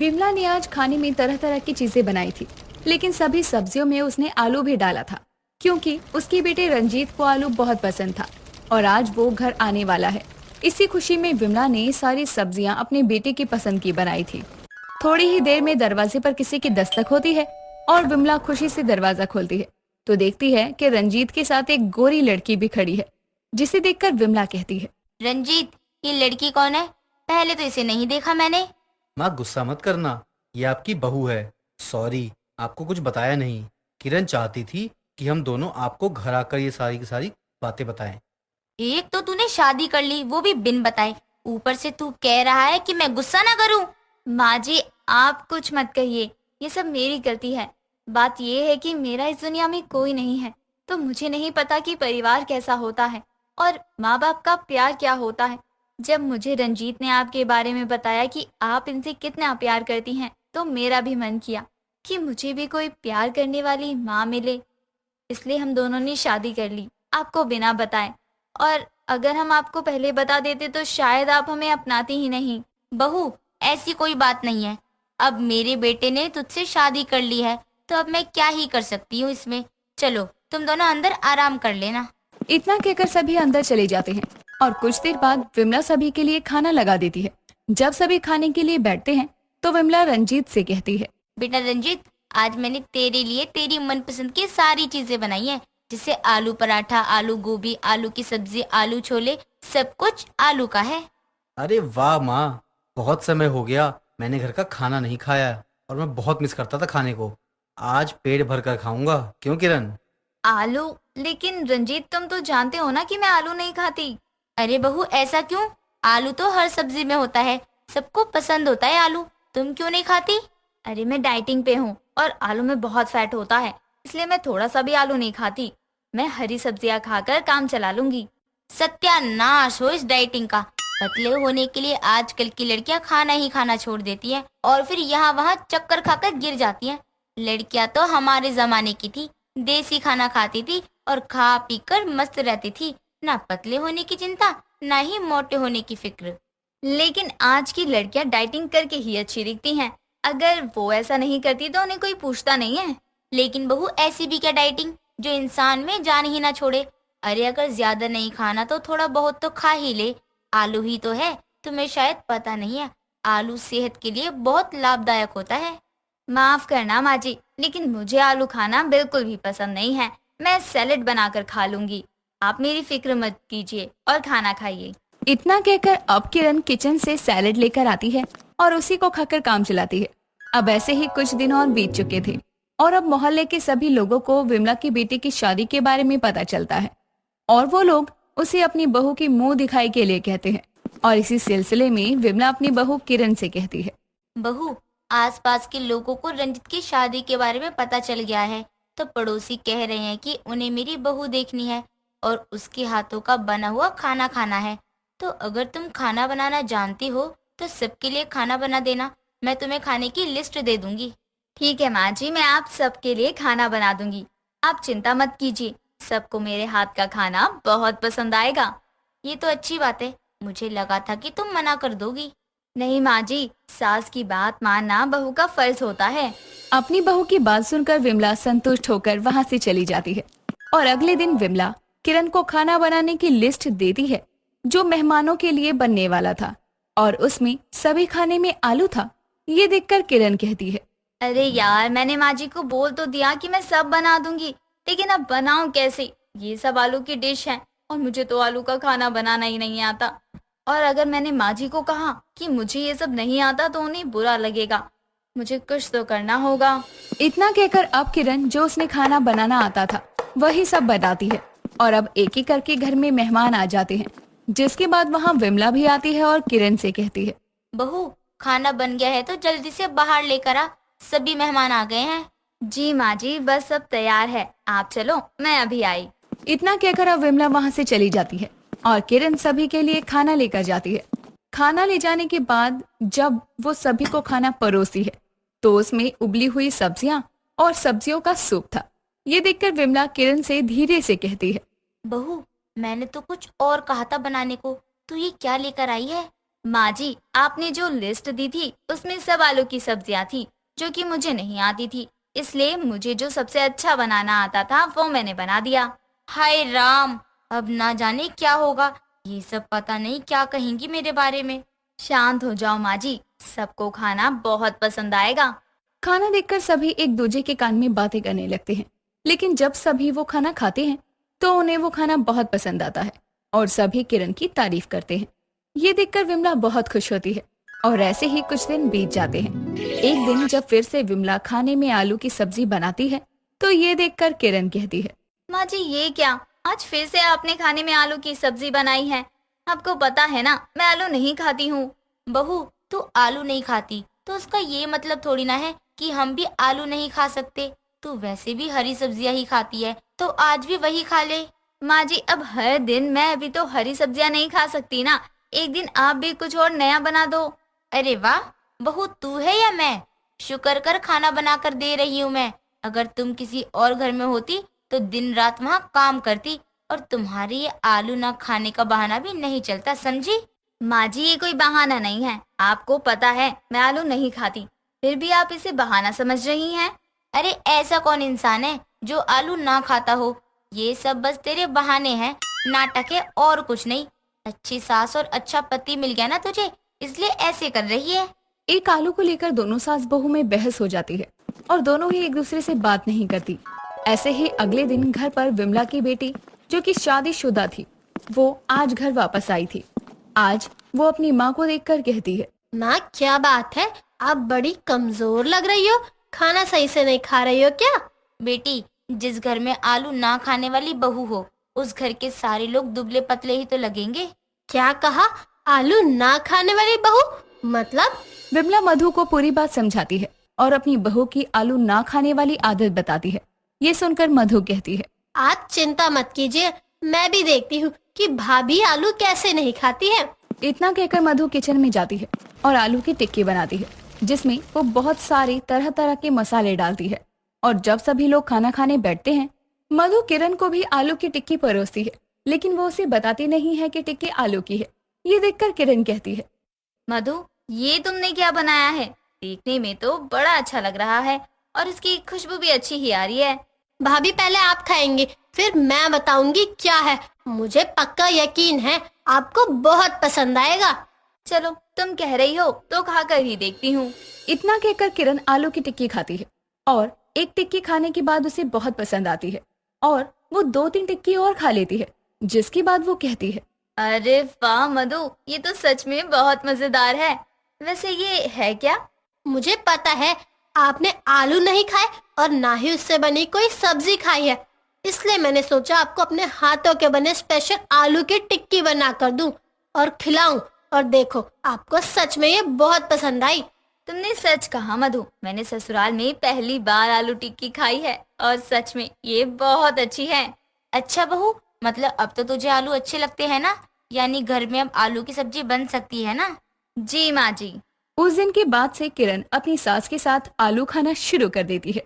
विमला ने आज खाने में तरह तरह की चीजें बनाई थी, लेकिन सभी सब्जियों में उसने आलू भी डाला था, क्योंकि उसके बेटे रंजीत को आलू बहुत पसंद था और आज वो घर आने वाला है। इसी खुशी में विमला ने सारी सब्जियां अपने बेटे की पसंद की बनाई थी। थोड़ी ही देर में दरवाजे पर किसी की दस्तक होती है और विमला खुशी से दरवाजा खोलती है तो देखती है कि रंजीत के साथ एक गोरी लड़की भी खड़ी है, जिसे देखकर विमला कहती है, रंजीत, ये लड़की कौन है? पहले तो इसे नहीं देखा मैंने। माँ गुस्सा मत करना, ये आपकी बहू है। सॉरी, आपको कुछ बताया नहीं। किरण चाहती थी कि हम दोनों आपको घर आकर ये सारी की सारी बातें बताएं। एक तो तूने शादी कर ली, वो भी बिन बताए। ऊपर से तू कह रहा है कि मैं गुस्सा ना करूं। माँ जी, आप कुछ मत कहिए, ये सब मेरी गलती है। बात ये है कि मेरा इस दुनिया में कोई नहीं है, तो मुझे नहीं पता कि परिवार कैसा होता है और माँ बाप का प्यार क्या होता है। जब मुझे रंजीत ने आपके बारे में बताया कि आप इनसे कितना प्यार करती हैं, तो मेरा भी मन किया कि मुझे भी कोई प्यार करने वाली माँ मिले। इसलिए हम दोनों ने शादी कर ली, आपको बिना बताए। और अगर हम आपको पहले बता देते तो शायद आप हमें अपनाती ही नहीं। बहू, ऐसी कोई बात नहीं है। अब मेरे बेटे ने तुझसे शादी कर ली है, तो अब मैं क्या ही कर सकती हूँ इसमें। चलो, तुम दोनों अंदर आराम कर लेना। इतना कहकर सभी अंदर चले जाते हैं और कुछ देर बाद विमला सभी के लिए खाना लगा देती है। जब सभी खाने के लिए बैठते हैं तो विमला रंजीत से कहती है, बेटा रंजीत, आज मैंने तेरे लिए तेरी मनपसंद की सारी चीजें बनाई हैं, जैसे आलू पराठा, आलू गोभी, आलू की सब्जी, आलू छोले, सब कुछ आलू का है। अरे वाह माँ, बहुत समय हो गया मैंने घर का खाना नहीं खाया और मैं बहुत मिस करता था खाने को। आज पेट भर कर खाऊंगा। क्यों किरण? आलू? लेकिन रंजीत, तुम तो जानते हो ना कि मैं आलू नहीं खाती। अरे बहू, ऐसा क्यों? आलू तो हर सब्जी में होता है, सबको पसंद होता है आलू। तुम क्यों नहीं खाती? अरे मैं डाइटिंग पे हूँ और आलू में बहुत फैट होता है, इसलिए मैं थोड़ा सा भी आलू नहीं खाती। मैं हरी सब्जियाँ खाकर काम चला लूंगी। सत्यानाश हो इस डाइटिंग का। पतले होने के लिए आजकल की लड़कियां खाना ही खाना छोड़ देती हैं और फिर यहाँ वहाँ चक्कर खाकर गिर जाती हैं। लड़कियां तो हमारे जमाने की थी, देसी खाना खाती थी और खा पी कर मस्त रहती थी। ना पतले होने की चिंता, ना ही मोटे होने की फिक्र। लेकिन आज की लड़कियां डाइटिंग करके ही अच्छी दिखती हैं। अगर वो ऐसा नहीं करती तो उन्हें कोई पूछता नहीं है। लेकिन बहू, ऐसी भी क्या डाइटिंग जो इंसान में जान ही ना छोड़े? अरे अगर ज्यादा नहीं खाना तो थोड़ा बहुत तो खा ही ले। आलू ही तो है, तुम्हें शायद पता नहीं है, आलू सेहत के लिए बहुत लाभदायक होता है। माफ करना माँ जी, लेकिन मुझे आलू खाना बिल्कुल भी पसंद नहीं है। मैं सैलेड बनाकर खा लूंगी। आप मेरी फिक्र मत कीजिए और खाना खाइए। इतना कहकर अब किरण किचन से सैलेड लेकर आती है और उसी को खाकर काम चलाती है। अब ऐसे ही कुछ दिन और बीत चुके थे और अब मोहल्ले के सभी लोगों को विमला की बेटी की शादी के बारे में पता चलता है और वो लोग उसे अपनी बहू की मुंह दिखाई के लिए कहते हैं। और इसी सिलसिले में विमला अपनी बहू किरण से कहती है, बहू, आसपास के लोगों को रंजित की शादी के बारे में पता चल गया है, तो पड़ोसी कह रहे हैं कि उन्हें मेरी बहू देखनी है और उसके हाथों का बना हुआ खाना खाना है। तो अगर तुम खाना बनाना जानती हो तो सबके लिए खाना बना देना, मैं तुम्हें खाने की लिस्ट दे दूंगी। ठीक है माँ जी, मैं आप सबके लिए खाना बना दूंगी। आप चिंता मत कीजिए, सबको मेरे हाथ का खाना बहुत पसंद आएगा। ये तो अच्छी बात है, मुझे लगा था कि तुम मना कर दोगी। नहीं माँ जी, सास की बात मानना बहू का फर्ज होता है। अपनी बहू की बात सुनकर विमला संतुष्ट होकर वहाँ से चली जाती है और अगले दिन विमला किरण को खाना बनाने की लिस्ट देती है जो मेहमानों के लिए बनने वाला था और उसमें सभी खाने में आलू था। ये देखकर किरण कहती है, अरे यार, मैंने माँ जी को बोल तो दिया कि मैं सब बना दूंगी, लेकिन अब बनाऊं कैसे? ये सब आलू की डिश है और मुझे तो आलू का खाना बनाना ही नहीं आता। और अगर मैंने माँ जी को कहा कि मुझे ये सब नहीं आता तो उन्हें बुरा लगेगा। मुझे कुछ तो करना होगा। इतना कहकर अब किरण जो उसने खाना बनाना आता था वही सब बनाती है और अब एक एक करके घर में मेहमान आ जाते हैं, जिसके बाद वहाँ विमला भी आती है और किरण से कहती है, बहू, खाना बन गया है तो जल्दी से बाहर लेकर आ, सभी मेहमान आ गए हैं। जी माँ जी, बस सब तैयार है, आप चलो, मैं अभी आई। इतना कहकर अब विमला वहाँ से चली जाती है और किरण सभी के लिए खाना लेकर जाती है। खाना ले जाने के बाद जब वो सभी को खाना परोसती है तो उसमें उबली हुई सब्जियां और सब्जियों का सूप था। ये देखकर विमला किरण से धीरे से कहती है, बहू, मैंने तो कुछ और कहा था बनाने को, तू ये क्या लेकर आई है? माँ जी, आपने जो लिस्ट दी थी उसमें सब आलू की सब्जियां थी जो कि मुझे नहीं आती थी, इसलिए मुझे जो सबसे अच्छा बनाना आता था वो मैंने बना दिया। हाय राम, अब ना जाने क्या होगा। ये सब पता नहीं क्या कहेंगी मेरे बारे में। शांत हो जाओ माँ जी, सबको खाना बहुत पसंद आएगा। खाना देखकर सभी एक दूसरे के कान में बातें करने लगते हैं, लेकिन जब सभी वो खाना खाते हैं तो उन्हें वो खाना बहुत पसंद आता है और सभी किरण की तारीफ करते हैं। ये देखकर विमला बहुत खुश होती है और ऐसे ही कुछ दिन बीत जाते हैं। एक दिन जब फिर से विमला खाने में आलू की सब्जी बनाती है तो ये देखकर किरण कहती है, माँ जी ये क्या, आज फिर से आपने खाने में आलू की सब्जी बनाई है? आपको पता है ना मैं आलू नहीं खाती हूँ। बहू, तू आलू नहीं खाती तो उसका ये मतलब थोड़ी ना है कि हम भी आलू नहीं खा सकते। तू वैसे भी हरी सब्जियां ही खाती है, तो आज भी वही खा ले। माँ जी अब हर दिन मैं भी तो हरी सब्जियां नहीं खा सकती ना, एक दिन आप भी कुछ और नया बना दो। अरे वाह बहू, तू है या मैं? शुक्र कर खाना बना कर दे रही हूँ मैं। अगर तुम किसी और घर में होती तो दिन रात वहाँ काम करती और तुम्हारे ये आलू ना खाने का बहाना भी नहीं चलता, समझी? माँ जी ये कोई बहाना नहीं है, आपको पता है मैं आलू नहीं खाती, फिर भी आप इसे बहाना समझ रही हैं। अरे ऐसा कौन इंसान है जो आलू ना खाता हो? ये सब बस तेरे बहाने हैं, नाटक है और कुछ नहीं। अच्छी सास और अच्छा पति मिल गया ना तुझे, इसलिए ऐसे कर रही है। एक आलू को लेकर दोनों सास बहू में बहस हो जाती है और दोनों ही एक दूसरे से बात नहीं करती। ऐसे ही अगले दिन घर पर विमला की बेटी जो कि शादीशुदा थी, वो आज घर वापस आई थी। आज वो अपनी माँ को देखकर कहती है, माँ क्या बात है, आप बड़ी कमजोर लग रही हो, खाना सही से नहीं खा रही हो क्या? बेटी, जिस घर में आलू ना खाने वाली बहू हो उस घर के सारे लोग दुबले पतले ही तो लगेंगे। क्या कहा? आलू ना खाने वाली बहू मतलब? विमला मधु को पूरी बात समझाती है और अपनी बहू की आलू ना खाने वाली आदत बताती है। ये सुनकर मधु कहती है, आप चिंता मत कीजिए, मैं भी देखती हूँ कि भाभी आलू कैसे नहीं खाती है। इतना कहकर मधु किचन में जाती है और आलू की टिक्की बनाती है, जिसमें वो बहुत सारे तरह तरह के मसाले डालती है। और जब सभी लोग खाना खाने बैठते हैं, मधु किरण को भी आलू की टिक्की परोसती है, लेकिन वो उसे बताती नहीं है कि टिक्की आलू की है। ये देखकर किरण कहती है, मधु ये तुमने क्या बनाया है? देखने में तो बड़ा अच्छा लग रहा है और इसकी खुशबू भी अच्छी ही आ रही है। भाभी पहले आप खाएंगे फिर मैं बताऊंगी क्या है। मुझे पक्का यकीन है आपको बहुत पसंद आएगा। चलो तुम कह रही हो तो खाकर ही देखती हूँ। इतना कहकर किरण आलू की टिक्की खाती है और एक टिक्की खाने के बाद उसे बहुत पसंद आती है और वो 2-3 टिक्की और खा लेती है, जिसके बाद वो कहती है, अरे वाह मधु, ये तो सच में बहुत मजेदार है। वैसे ये है क्या? मुझे पता है आपने आलू नहीं खाए और ना ही उससे बनी कोई सब्जी खाई है, इसलिए मैंने सोचा आपको अपने हाथों के बने स्पेशल आलू की टिक्की बना कर दूं और खिलाऊं। और देखो आपको सच में ये बहुत पसंद आई। तुमने सच कहा मधु, मैंने ससुराल में पहली बार आलू टिक्की खाई है और सच में ये बहुत अच्छी है। अच्छा बहू, मतलब अब तो तुझे आलू अच्छे लगते हैं ना? यानी घर में अब आलू की सब्जी बन सकती है ना? जी माँ जी। उस दिन के बाद से किरण अपनी सास के साथ आलू खाना शुरू कर देती है